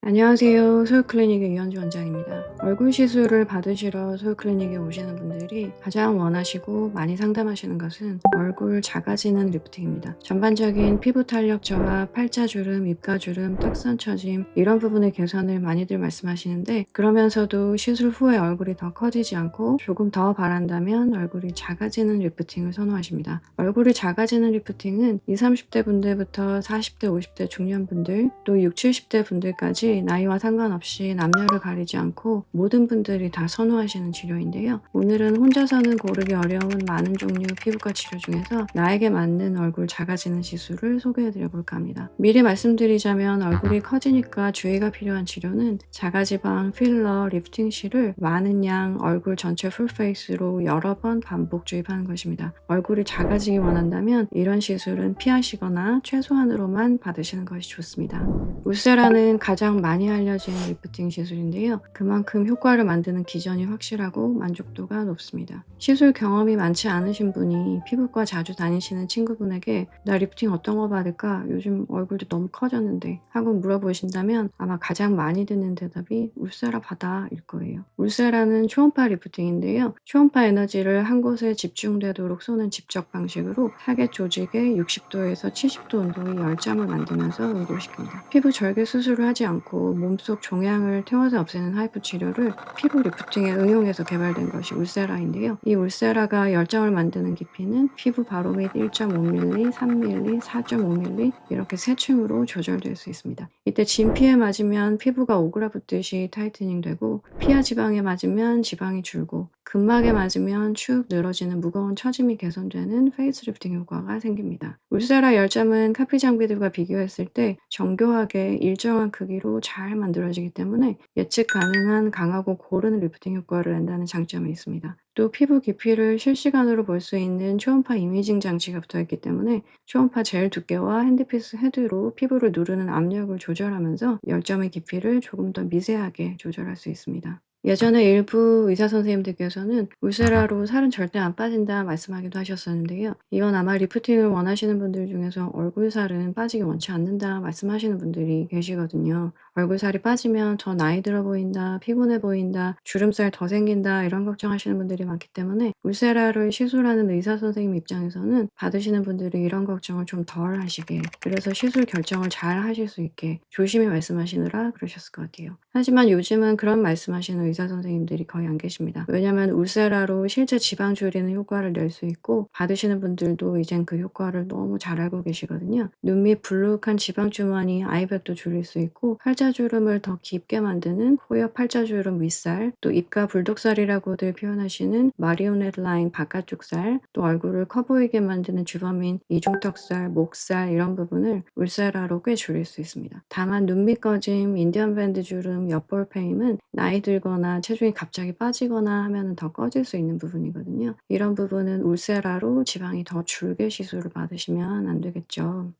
안녕하세요. 소유클리닉의 이현주 원장입니다. 얼굴 시술을 받으시러 소유클리닉에 오시는 분들이 가장 원하시고 많이 상담하시는 것은 얼굴 작아지는 리프팅입니다. 전반적인 피부 탄력 저하, 팔자주름, 입가주름, 턱선 처짐 이런 부분의 개선을 많이들 말씀하시는데, 그러면서도 시술 후에 얼굴이 더 커지지 않고 조금 더 바란다면 얼굴이 작아지는 리프팅을 선호하십니다. 얼굴이 작아지는 리프팅은 20, 30대 분들부터 40대, 50대 중년분들, 또 60, 70대 분들까지 나이와 상관없이 남녀를 가리지 않고 모든 분들이 다 선호하시는 치료인데요. 오늘은 혼자서는 고르기 어려운 많은 종류 피부과 치료 중에서 나에게 맞는 얼굴 작아지는 시술을 소개해드려 볼까 합니다. 미리 말씀드리자면 얼굴이 커지니까 주의가 필요한 치료는 자가지방, 필러, 리프팅실을 많은 양 얼굴 전체 풀페이스로 여러 번 반복 주입하는 것입니다. 얼굴이 작아지기 원한다면 이런 시술은 피하시거나 최소한으로만 받으시는 것이 좋습니다. 울세라는 가장 많이 알려진 리프팅 시술인데요. 그만큼 효과를 만드는 기전이 확실하고 만족도가 높습니다. 시술 경험이 많지 않으신 분이 피부과 자주 다니시는 친구분에게 "나 리프팅 어떤 거 받을까? 요즘 얼굴도 너무 커졌는데" 하고 물어보신다면 아마 가장 많이 듣는 대답이 "울세라 받아" 일 거예요. 울세라는 초음파 리프팅인데요. 초음파 에너지를 한 곳에 집중되도록 쏘는 집적 방식으로 타겟 조직의 60도에서 70도 온도의 열점을 만들면서 응고시킵니다. 피부 절개 수술을 하지 않고 몸속 종양을 태워서 없애는 하이프 치료를 피부 리프팅에 응용해서 개발된 것이 울세라인데요. 이 울세라가 열점을 만드는 깊이는 피부 바로 밑 1.5mm, 3mm, 4.5mm 이렇게 세 층으로 조절될 수 있습니다. 이때 진피에 맞으면 피부가 오그라붙듯이 타이트닝 되고, 피하 지방에 맞으면 지방이 줄고, 근막에 맞으면 축 늘어지는 무거운 처짐이 개선되는 페이스리프팅 효과가 생깁니다. 울세라 열점은 카피 장비들과 비교했을 때 정교하게 일정한 크기로 잘 만들어지기 때문에 예측 가능한 강하고 고른 리프팅 효과를 낸다는 장점이 있습니다. 또 피부 깊이를 실시간으로 볼 수 있는 초음파 이미징 장치가 붙어있기 때문에 초음파 젤 두께와 핸드피스 헤드로 피부를 누르는 압력을 조절하면서 열점의 깊이를 조금 더 미세하게 조절할 수 있습니다. 예전에 일부 의사 선생님들께서는 울세라로 살은 절대 안 빠진다 말씀하기도 하셨었는데요. 이건 아마 리프팅을 원하시는 분들 중에서 얼굴 살은 빠지기 원치 않는다 말씀하시는 분들이 계시거든요. 얼굴 살이 빠지면 더 나이 들어 보인다, 피곤해 보인다, 주름살 더 생긴다 이런 걱정하시는 분들이 많기 때문에 울세라를 시술하는 의사 선생님 입장에서는 받으시는 분들이 이런 걱정을 좀 덜 하시게, 그래서 시술 결정을 잘 하실 수 있게 조심히 말씀하시느라 그러셨을 것 같아요. 하지만 요즘은 그런 말씀하시는 의사 선생님들이 거의 안 계십니다. 왜냐하면 울세라로 실제 지방 줄이는 효과를 낼 수 있고, 받으시는 분들도 이젠 그 효과를 너무 잘 알고 계시거든요. 눈 밑 불룩한 지방 주머니 아이백도 줄일 수 있고, 팔자주름을 더 깊게 만드는 코옆 팔자주름 윗살, 또 입가 불독살이라고들 표현하시는 마리오넷 라인 바깥쪽 살, 또 얼굴을 커 보이게 만드는 주범인 이중턱살, 목살 이런 부분을 울세라로 꽤 줄일 수 있습니다. 다만 눈 밑 꺼짐, 인디언 밴드 주름, 옆볼 페임은 나이 들거나 체중이 갑자기 빠지거나 하면 더 꺼질 수 있는 부분이거든요. 이런 부분은 울세라로 지방이 더 줄게 시술을 받으시면 안 되겠죠.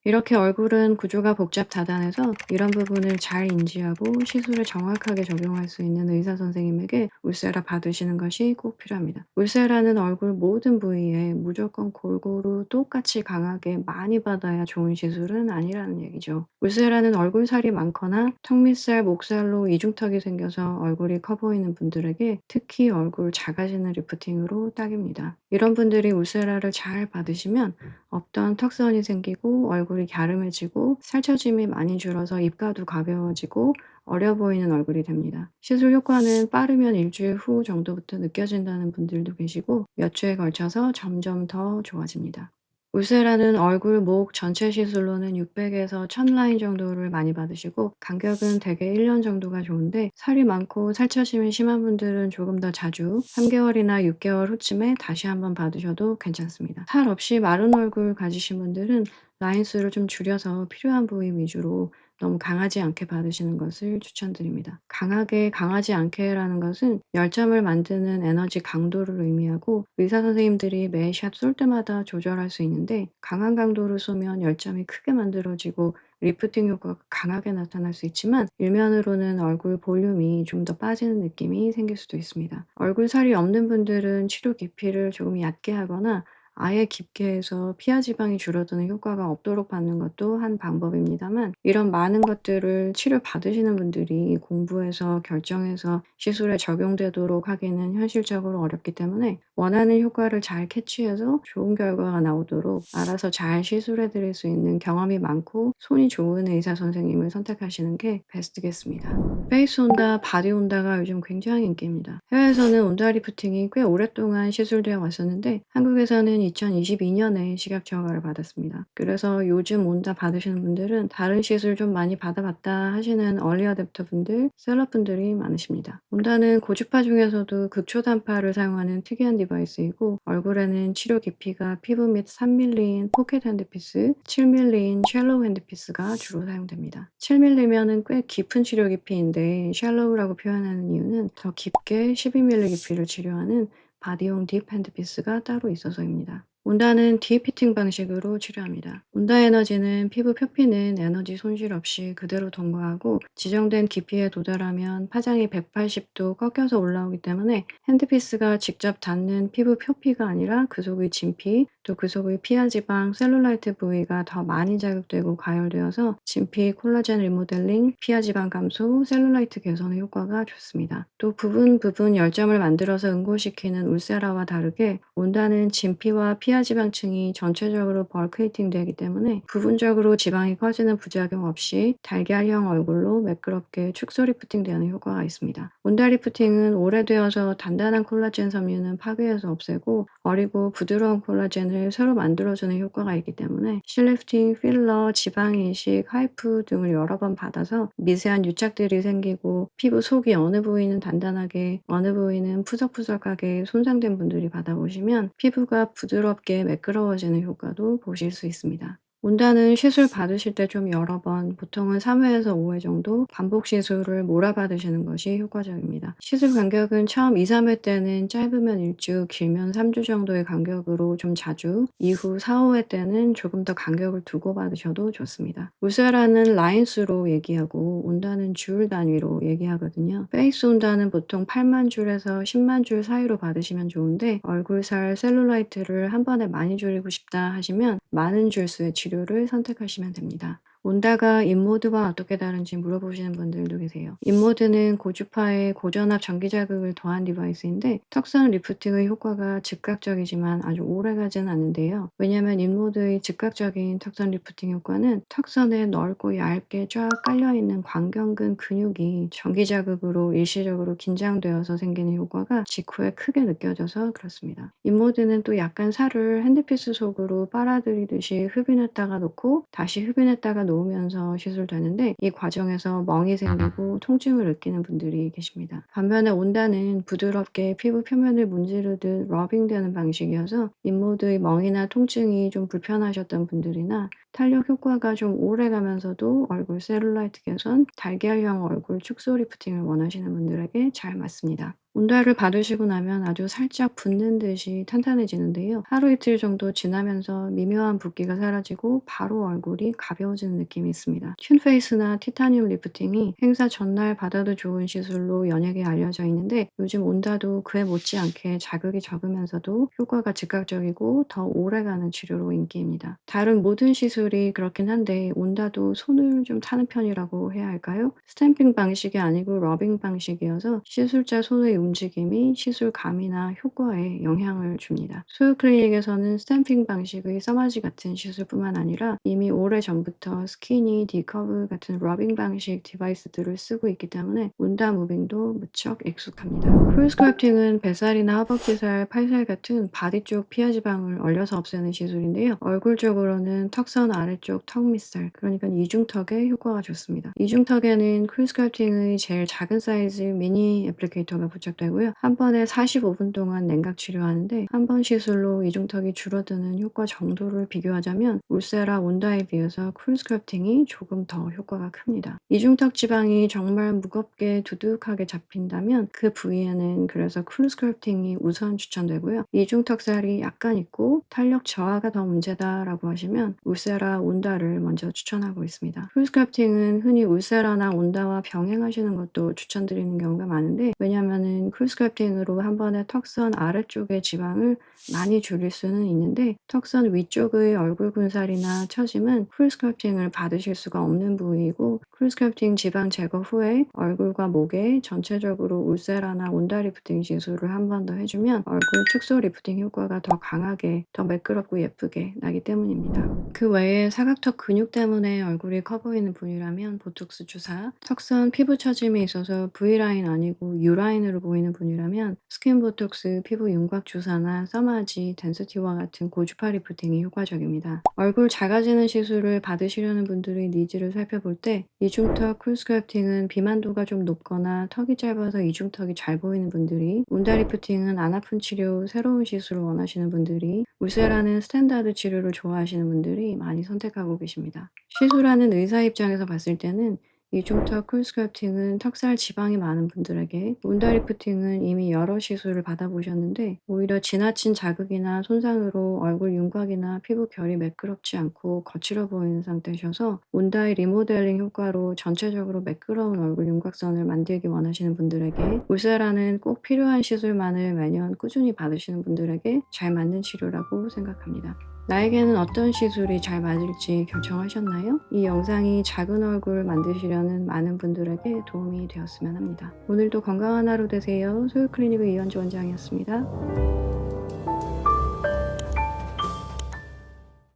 이렇게 얼굴은 구조가 복잡다단해서 이런 부분을 잘 인지하고 시술을 정확하게 적용할 수 있는 의사 선생님에게 울세라 받으시는 것이 꼭 필요합니다. 울세라는 얼굴 모든 부위에 무조건 골고루 똑같이 강하게 많이 받아야 좋은 시술은 아니라는 얘기죠. 울세라는 얼굴 살이 많거나 턱 밑살, 목살로 이중턱이 생겨서 얼굴이 커 보이는 분들에게 특히 얼굴 작아지는 리프팅으로 딱입니다. 이런 분들이 울세라를 잘 받으시면 없던 턱선이 생기고 얼굴이 갸름해지고 살처짐이 많이 줄어서 입가도 가벼워지고 어려 보이는 얼굴이 됩니다. 시술 효과는 빠르면 일주일 후 정도부터 느껴진다는 분들도 계시고 몇 주에 걸쳐서 점점 더 좋아집니다. 울세라는 얼굴, 목 전체 시술로는 600에서 1000 라인 정도를 많이 받으시고 간격은 대개 1년 정도가 좋은데, 살이 많고 살처짐이 심한 분들은 조금 더 자주 3개월이나 6개월 후쯤에 다시 한번 받으셔도 괜찮습니다. 살 없이 마른 얼굴 가지신 분들은 라인 수를 좀 줄여서 필요한 부위 위주로 너무 강하지 않게 받으시는 것을 추천드립니다. 강하게 강하지 않게라는 것은 열점을 만드는 에너지 강도를 의미하고, 의사 선생님들이 매 샷 쏠 때마다 조절할 수 있는데 강한 강도로 쏘면 열점이 크게 만들어지고 리프팅 효과가 강하게 나타날 수 있지만, 일면으로는 얼굴 볼륨이 좀 더 빠지는 느낌이 생길 수도 있습니다. 얼굴 살이 없는 분들은 치료 깊이를 조금 얕게 하거나 아예 깊게 해서 피하 지방이 줄어드는 효과가 없도록 받는 것도 한 방법입니다만, 이런 많은 것들을 치료받으시는 분들이 공부해서 결정해서 시술에 적용되도록 하기는 현실적으로 어렵기 때문에 원하는 효과를 잘 캐치해서 좋은 결과가 나오도록 알아서 잘 시술해 드릴 수 있는 경험이 많고 손이 좋은 의사 선생님을 선택하시는 게 베스트겠습니다. 페이스 온다, 바디 온다가 요즘 굉장히 인기입니다. 해외에서는 온다 리프팅이 꽤 오랫동안 시술되어 왔었는데 한국에서는 2022년에 식약처 허가를 받았습니다. 그래서 요즘 온다 받으시는 분들은 다른 시술 좀 많이 받아봤다 하시는 얼리 어댑터 분들, 셀럽 분들이 많으십니다. 온다는 고주파 중에서도 극초단파를 사용하는 특이한 디바이스이고, 얼굴에는 치료 깊이가 피부 및 3mm인 포켓 핸드피스, 7mm인 샬로우 핸드피스가 주로 사용됩니다. 7mm면은 꽤 깊은 치료 깊이인데 샬로우라고 표현하는 이유는 더 깊게 12mm 깊이를 치료하는 바디용 딥 핸드피스가 따로 있어서입니다. 온다는 디피팅 방식으로 치료합니다. 온다 에너지는 피부 표피는 에너지 손실 없이 그대로 통과하고 지정된 깊이에 도달하면 파장이 180도 꺾여서 올라오기 때문에 핸드피스가 직접 닿는 피부 표피가 아니라 그 속의 진피, 또 그 속의 피하 지방, 셀룰라이트 부위가 더 많이 자극되고 가열되어서 진피, 콜라겐 리모델링, 피하 지방 감소, 셀룰라이트 개선의 효과가 좋습니다. 또 부분 열점을 만들어서 응고시키는 울세라와 다르게 온다는 진피와 피하 지방층이 전체적으로 벌크히팅 되기 때문에 부분적으로 지방이 커지는 부작용 없이 달걀형 얼굴로 매끄럽게 축소 리프팅 되는 효과가 있습니다. 온다 리프팅은 오래되어서 단단한 콜라겐 섬유는 파괴해서 없애고 어리고 부드러운 콜라겐을 새로 만들어주는 효과가 있기 때문에 실리프팅, 필러, 지방 이식, 하이프 등을 여러 번 받아서 미세한 유착들이 생기고 피부 속이 어느 부위는 단단하게 어느 부위는 푸석푸석하게 손상된 분들이 받아보시면 피부가 부드럽게 매끄러워지는 효과도 보실 수 있습니다. 온다는 시술 받으실 때 좀 여러 번, 보통은 3회에서 5회 정도 반복 시술을 몰아받으시는 것이 효과적입니다. 시술 간격은 처음 2-3회 때는 짧으면 1주, 길면 3주 정도의 간격으로 좀 자주, 이후 4-5회 때는 조금 더 간격을 두고 받으셔도 좋습니다. 울세라는 라인 수로 얘기하고 온다는 줄 단위로 얘기하거든요. 페이스 온다는 보통 8만 줄에서 10만 줄 사이로 받으시면 좋은데, 얼굴살 셀룰라이트를 한 번에 많이 줄이고 싶다 하시면 많은 줄수의 치료를 선택하시면 됩니다. 온다가 인모드와 어떻게 다른지 물어보시는 분들도 계세요. 인모드는 고주파의 고전압 전기 자극을 더한 디바이스인데 턱선 리프팅의 효과가 즉각적이지만 아주 오래가지는 않는데요. 왜냐하면 인모드의 즉각적인 턱선 리프팅 효과는 턱선에 넓고 얇게 쫙 깔려있는 광경근 근육이 전기 자극으로 일시적으로 긴장되어서 생기는 효과가 직후에 크게 느껴져서 그렇습니다. 인모드는 또 약간 살을 핸드피스 속으로 빨아들이듯이 흡인했다가 놓고 다시 흡인했다가 놓으면서 시술되는데 이 과정에서 멍이 생기고 통증을 느끼는 분들이 계십니다. 반면에 온다는 부드럽게 피부 표면을 문지르듯 러빙되는 방식이어서 인모드의 멍이나 통증이 좀 불편하셨던 분들이나 탄력 효과가 좀 오래가면서도 얼굴 셀룰라이트 개선, 달걀형 얼굴 축소 리프팅을 원하시는 분들에게 잘 맞습니다. 온다를 받으시고 나면 아주 살짝 붓는 듯이 탄탄해지는데요. 하루 이틀 정도 지나면서 미묘한 붓기가 사라지고 바로 얼굴이 가벼워지는 느낌이 있습니다. 튠페이스나 티타늄 리프팅이 행사 전날 받아도 좋은 시술로 연예계에 알려져 있는데 요즘 온다도 그에 못지않게 자극이 적으면서도 효과가 즉각적이고 더 오래가는 치료로 인기입니다. 다른 모든 시술이 그렇긴 한데 온다도 손을 좀 타는 편이라고 해야 할까요? 스탬핑 방식이 아니고 러빙 방식이어서 시술자 손의 움직임이 시술감이나 효과에 영향을 줍니다. 소요 클리닉에서는 스탬핑 방식의 써마지 같은 시술뿐만 아니라 이미 오래전부터 스키니, 디커브 같은 러빙 방식 디바이스들을 쓰고 있기 때문에 온다 무빙도 무척 익숙합니다. 풀 스컬프팅은 뱃살이나 허벅지살, 팔살 같은 바디 쪽 피하 지방을 얼려서 없애는 시술인데요. 얼굴 쪽으로는 턱선 아래쪽 턱 밑살, 그러니까 이중턱에 효과가 좋습니다. 이중턱에는 풀 스컬프팅의 제일 작은 사이즈 미니 애플리케이터가 부착되고요. 한 번에 45분 동안 냉각 치료하는데 한 번 시술로 이중턱이 줄어드는 효과 정도를 비교하자면 울세라 온다에 비해서 쿨 스컬프팅이 조금 더 효과가 큽니다. 이중턱 지방이 정말 무겁게 두둑하게 잡힌다면 그 부위에는 그래서 쿨 스컬프팅이 우선 추천되고요. 이중턱살이 약간 있고 탄력 저하가 더 문제다라고 하시면 울세라 온다를 먼저 추천하고 있습니다. 쿨 스컬프팅은 흔히 울세라나 온다와 병행하시는 것도 추천드리는 경우가 많은데 왜냐하면 경우에는 쿨 스컬프팅으로 한 번에 턱선 아래쪽의 지방을 많이 줄일 수는 있는데 턱선 위쪽의 얼굴 군살이나 처짐은 쿨 스컬프팅을 받으실 수가 없는 부위이고 쿨 스컬프팅 지방 제거 후에 얼굴과 목에 전체적으로 울세라나 온다 리프팅 시술을 한 번 더 해주면 얼굴 축소 리프팅 효과가 더 강하게 더 매끄럽고 예쁘게 나기 때문입니다. 그 외에 사각턱 근육 때문에 얼굴이 커 보이는 분이라면 보톡스 주사, 턱선 피부 처짐이 있어서 V라인 아니고 U라인으로 보이는 분이라면 스킨 보톡스, 피부 윤곽 주사나 서마지, 덴스티와 같은 고주파 리프팅이 효과적입니다. 얼굴 작아지는 시술을 받으시려는 분들의 니즈를 살펴볼 때 이중턱 쿨 스컬프팅은 비만도가 좀 높거나 턱이 짧아서 이중턱이 잘 보이는 분들이, 온다 리프팅은 안 아픈 치료, 새로운 시술을 원하시는 분들이, 울세라는 스탠다드 치료를 좋아하시는 분들이 많이 선택하고 계십니다. 시술하는 의사 입장에서 봤을 때는 이중턱 쿨 스컬프팅은 턱살 지방이 많은 분들에게, 온다 리프팅은 이미 여러 시술을 받아보셨는데 오히려 지나친 자극이나 손상으로 얼굴 윤곽이나 피부 결이 매끄럽지 않고 거칠어 보이는 상태셔서 온다의 리모델링 효과로 전체적으로 매끄러운 얼굴 윤곽선을 만들기 원하시는 분들에게, 울세라는 꼭 필요한 시술만을 매년 꾸준히 받으시는 분들에게 잘 맞는 치료라고 생각합니다. 나에게는 어떤 시술이 잘 맞을지 결정하셨나요? 이 영상이 작은 얼굴 만드시려는 많은 분들에게 도움이 되었으면 합니다. 오늘도 건강한 하루 되세요. 소유클리닉의 이현주 원장이었습니다.